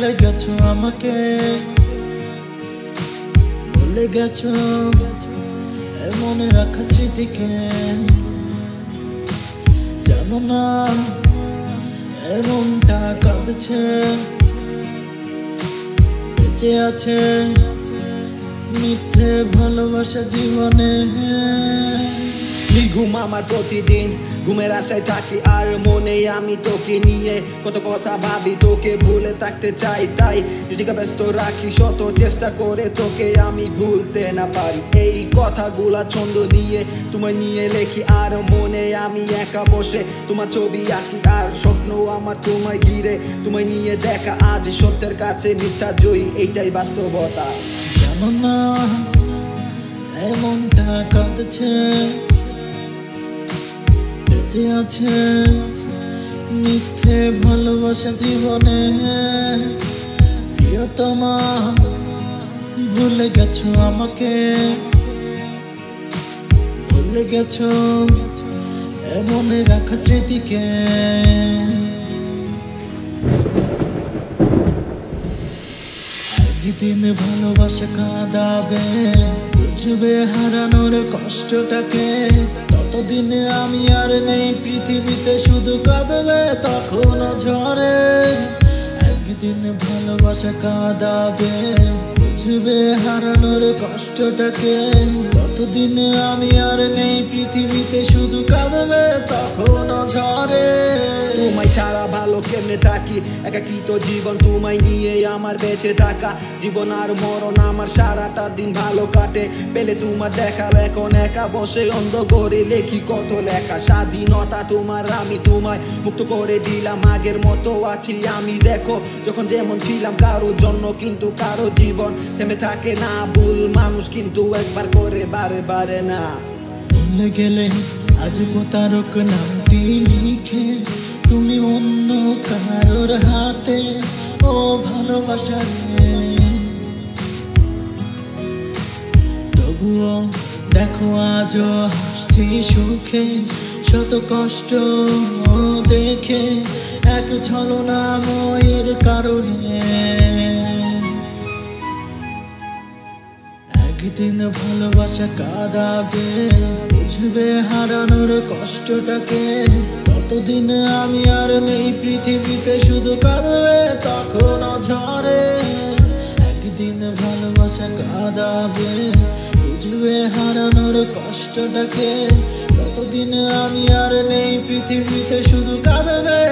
ভুলে গেছো আমাকে, ভুলে গেছো মনে রাখা স্মৃতিকে। জানো না এমনটা কাঁদছে, বেঁচে আছে মিথ্যে ভালোবাসা জীবনে। ঘুম আমার প্রতিদিন, ঘুমের আশায় থাকি আর মনে আমি তোকে নিয়ে কত কথা ভাবি, তোকে ভুলে থাকতে চাই, তাই নিজেকে ব্যস্ত রাখি, শত চেষ্টা করে তোকে আমি ভুলতে না পারি। এই কথাগুলা ছন্দ নিয়ে তোমায় নিয়ে লেখি, আর মনে আমি একা বসে তোমার ছবি আঁকি, আর স্বপ্ন আমার তোমায় ঘিরে, তোমায় নিয়ে দেখা। আজ সত্যের কাছে মিথ্যা জয়ী, এইটাই বাস্তবতা। জানো না এমনটা কাঁদছে, বেঁচে আছে মিথ্যে ভালোবাসা জীবনে। প্রিয়তমা ভুলে গেছো আমাকে, ভুলে গেছো মনে রাখা স্মৃতিকে। একদিন ভালোবাসা কাঁদাবে, বুঝবে হারানোর কষ্টটাকে। ততদিন আমি আর নেই পৃথিবীতে, শুধু কাঁদবে তখন ঝরে। একদিন ভালোবাসা কাঁদাবে, বুঝবে হারানোর কষ্টটাকে। ততদিন আমি আর নেই পৃথিবীতে, শুধু কাঁদবে তখন ঝরে। তোমায় ছাড়া ভালো কেমনে থাকি, একাকিত জীবন তোমায় নিয়ে আমার বেঁচে থাকা। জীবন আর মরণ আমার সারাটা দিন ভালো কাটে, পেলে তোমার দেখা। এখন একা বসে অন্ধ করে লেখি কত লেখা। স্বাধীনতা তোমার, আমি তোমায় মুক্ত করে দিলাম। আগের মতো আছি আমি, দেখো যখন যেমন ছিলাম কারোর জন্য, কিন্তু কারো জীবন থেমে থাকে না। ভুল মানুষ কিন্তু একবার করে বারে বারে না। ভুলে গেলে আজ প্রতারক নামটি লিখে, তুমি অন্য কারোর হাতে ও ভালোবাসা রে। তবুও দেখো আজও হাসছি সুখে, শত কষ্ট দেখে এক ছলনাময়ের কারণে। একদিন ভালোবাসা কাঁদাবে, বুঝবে হারানোর কষ্টটাকে। ততদিন আমি আর নেই পৃথিবীতে, শুধু কাঁদবে তখন ঝরে। একদিন ভালোবাসা কাঁদাবে, বুঝবে হারানোর কষ্টটাকে। ততদিন আমি আর নেই পৃথিবীতে, শুধু কাঁদবে